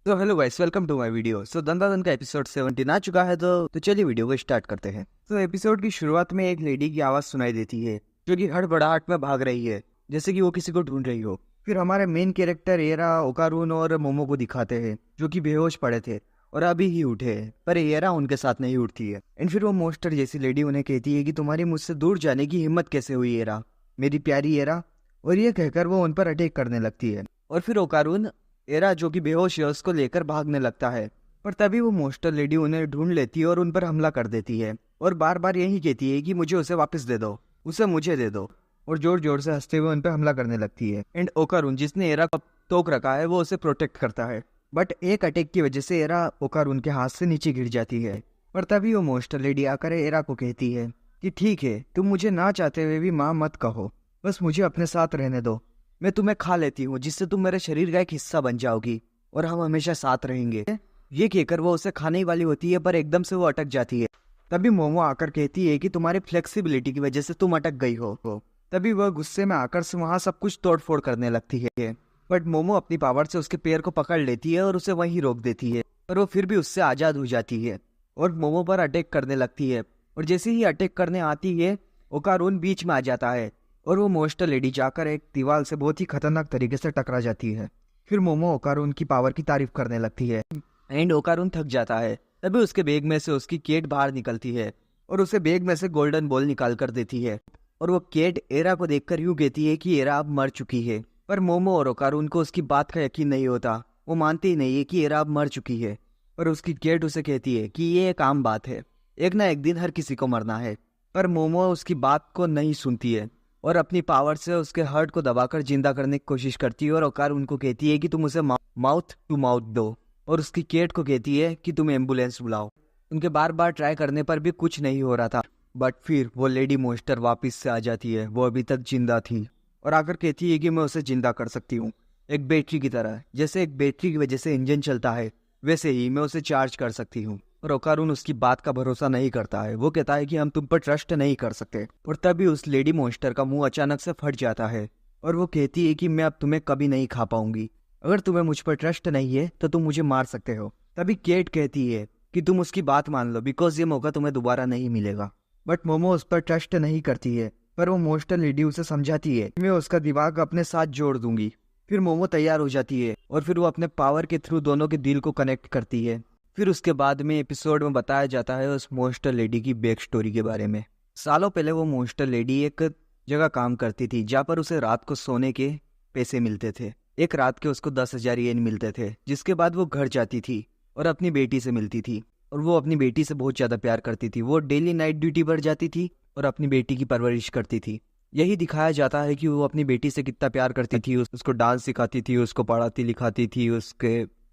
तो hello guys, welcome to my video. Dandadan का episode 17 आ चुका है। तो चलिए वीडियो को स्टार्ट करते हैं। एपिसोड की शुरुआत में एक लेडी की आवाज़ सुनाई देती है जो कि हड़बड़ाहट में भाग रही है, जैसे कि वो किसी को ढूंढ रही हो। फिर हमारे मेन कैरेक्टर एरा, ओकारून और मोमो को दिखाते हैं जो कि बेहोश पड़े थे और अभी ही उठे हैं, पर एरा उनके साथ नहीं उठती है। एंड फिर वो मोस्टर जैसी लेडी उन्हें कहती है कि तुम्हारी मुझसे दूर जाने की हिम्मत कैसे हुई एरा, मेरी प्यारी एरा। और ये कहकर वो उन पर अटैक करने लगती है। और फिर ओकारून एरा जो कि बेहोश है उसको लेकर भागने लगता है, पर तभी वो मोस्टर लेडी उन्हें ढूंढ लेती है और उन पर हमला कर देती है और बार बार यही कहती है कि मुझे उसे वापस दे दो, उसे मुझे दे दो, और जोर जोर से हंसते हुए उन पर हमला करने लगती है। एंड ओकारून जिसने एरा को तोक रखा है वो उसे प्रोटेक्ट करता है, बट एक अटैक की वजह से एरा ओकारून के हाथ से नीचे गिर जाती है। पर तभी वो मोस्टर लेडी आकर एरा को कहती है कि ठीक है, तुम मुझे ना चाहते हुए भी माँ मत कहो, बस मुझे अपने साथ रहने दो, मैं तुम्हें खा लेती हूँ जिससे तुम मेरे शरीर का एक हिस्सा बन जाओगी और हम हमेशा साथ रहेंगे। ये कहकर वो उसे खाने ही वाली होती है, पर एकदम से वो अटक जाती है। तभी मोमो आकर कहती है कि तुम्हारी फ्लेक्सिबिलिटी की वजह से तुम अटक गई हो। तभी वह गुस्से में आकर से वहां सब कुछ तोड़फोड़ करने लगती है, बट मोमो अपनी पावर से उसके पैर को पकड़ लेती है और उसे वहीं रोक देती है, पर वो फिर भी उससे आजाद हो जाती है और मोमो पर अटैक करने लगती है। और जैसे ही अटैक करने आती है, ओकारून बीच में आ जाता है और वो मोस्टर लेडी जाकर एक दीवार से बहुत ही खतरनाक तरीके से टकरा जाती है। फिर मोमो ओकारून की पावर की तारीफ करने लगती है एंड ओकारून थक जाता है। तभी उसके बैग में से उसकी केट बाहर निकलती है और उसे बैग में से गोल्डन बॉल निकाल कर देती है। और वो केट एरा को देखकर यूं कहती है कि एरा अब मर चुकी है, पर मोमो और ओकारून को उसकी बात का यकीन नहीं होता। वो मानते ही नहीं है कि एरा अब मर चुकी है, पर उसकी केट उसे कहती है कि ये एक आम बात है, एक ना एक दिन हर किसी को मरना है। पर मोमो उसकी बात को नहीं सुनती है और अपनी पावर से उसके हार्ट को दबाकर जिंदा करने की कोशिश करती है। और ओकारून को कहती है कि तुम उसे माउथ टू माउथ दो, और उसकी केट को कहती है कि तुम एम्बुलेंस बुलाओ। उनके बार बार ट्राई करने पर भी कुछ नहीं हो रहा था, बट फिर वो लेडी मोस्टर वापस से आ जाती है। वो अभी तक जिंदा थी और आकर कहती है कि मैं उसे जिंदा कर सकती हूँ, एक बैटरी की तरह। जैसे एक बैटरी की वजह से इंजन चलता है, वैसे ही मैं उसे चार्ज कर सकती हूँ। और ओकारून उसकी बात का भरोसा नहीं करता है। वो कहता है कि हम तुम पर ट्रस्ट नहीं कर सकते। और तभी उस लेडी मॉन्स्टर का मुंह अचानक से फट जाता है और वो कहती है कि मैं अब तुम्हें कभी नहीं खा पाऊंगी, अगर तुम्हें मुझ पर ट्रस्ट नहीं है तो तुम मुझे मार सकते हो। तभी केट कहती है कि तुम उसकी बात मान लो, बिकॉज ये मौका तुम्हें दोबारा नहीं मिलेगा। बट मोमो उस पर ट्रस्ट नहीं करती है, पर वो मॉन्स्टर लेडी उसे समझाती है मैं उसका दिमाग अपने साथ जोड़ दूंगी। फिर मोमो तैयार हो जाती है और फिर वो अपने पावर के थ्रू दोनों के दिल को कनेक्ट करती है। फिर उसके बाद में एपिसोड में बताया जाता है उस मॉन्स्टर लेडी की बैक स्टोरी के बारे में। सालों पहले वो मॉन्स्टर लेडी एक जगह काम करती थी जहाँ पर उसे रात को सोने के पैसे मिलते थे। एक रात के उसको 10,000 येन मिलते थे, जिसके बाद वो घर जाती थी और अपनी बेटी से मिलती थी। और वो अपनी बेटी से बहुत ज़्यादा प्यार करती थी। वो डेली नाइट ड्यूटी पर जाती थी और अपनी बेटी की परवरिश करती थी। यही दिखाया जाता है कि वो अपनी बेटी से कितना प्यार करती थी। उसको डांस सिखाती थी, उसको पढ़ाती लिखाती थी,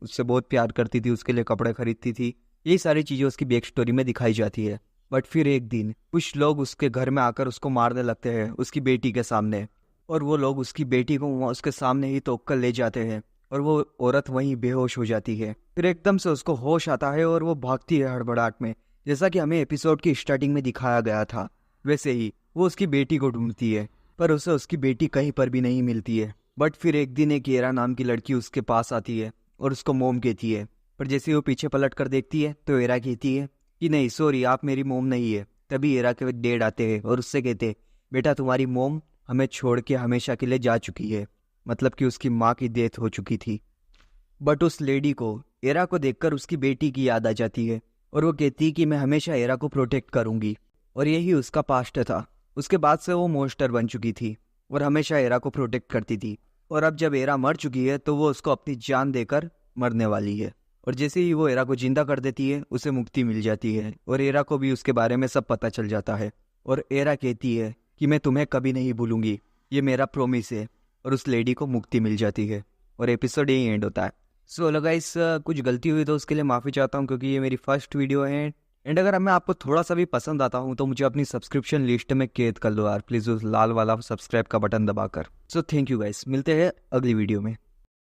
उससे बहुत प्यार करती थी, उसके लिए कपड़े खरीदती थी। यही सारी चीज़ें उसकी बैक स्टोरी में दिखाई जाती है। बट फिर एक दिन कुछ लोग उसके घर में आकर उसको मारने लगते हैं उसकी बेटी के सामने, और वो लोग उसकी बेटी को उसके सामने ही तोड़ कर ले जाते हैं और वो औरत वहीं बेहोश हो जाती है। फिर एकदम से उसको होश आता है और वो भागती है हड़बड़ाहट में, जैसा कि हमें एपिसोड की स्टार्टिंग में दिखाया गया था। वैसे ही वो उसकी बेटी को ढूंढती है, पर उसे उसकी बेटी कहीं पर भी नहीं मिलती है। बट फिर एक दिन एक एरा नाम की लड़की उसके पास आती है और उसको मोम कहती है, पर जैसे वो पीछे पलट कर देखती है तो एरा कहती है कि नहीं सॉरी, आप मेरी मोम नहीं है। तभी एरा के डैड आते हैं और उससे कहते बेटा तुम्हारी मोम हमें छोड़ के हमेशा के लिए जा चुकी है, मतलब कि उसकी माँ की डेथ हो चुकी थी। बट उस लेडी को एरा को देखकर उसकी बेटी की याद आ जाती है और वो कहती है कि मैं हमेशा एरा को प्रोटेक्ट करूंगी। और यही उसका पास्ट था। उसके बाद से वो मॉन्स्टर बन चुकी थी और हमेशा एरा को प्रोटेक्ट करती थी। और अब जब एरा मर चुकी है तो वो उसको अपनी जान देकर मरने वाली है। और जैसे ही वो एरा को जिंदा कर देती है उसे मुक्ति मिल जाती है और एरा को भी उसके बारे में सब पता चल जाता है। और एरा कहती है कि मैं तुम्हें कभी नहीं भूलूंगी, ये मेरा प्रॉमिस है। और उस लेडी को मुक्ति मिल जाती है और एपिसोड यही एंड होता है। सो गाइस, कुछ गलती हुई तो उसके लिए माफ़ी चाहता हूँ, क्योंकि ये मेरी फर्स्ट वीडियो है। एंड अगर मैं आपको थोड़ा सा भी पसंद आता हूँ तो मुझे अपनी सब्सक्रिप्शन लिस्ट में कैद कर लो यार, प्लीज़ उस लाल वाला सब्सक्राइब का बटन दबाकर। सो थैंक यू गाइस, मिलते हैं अगली वीडियो में।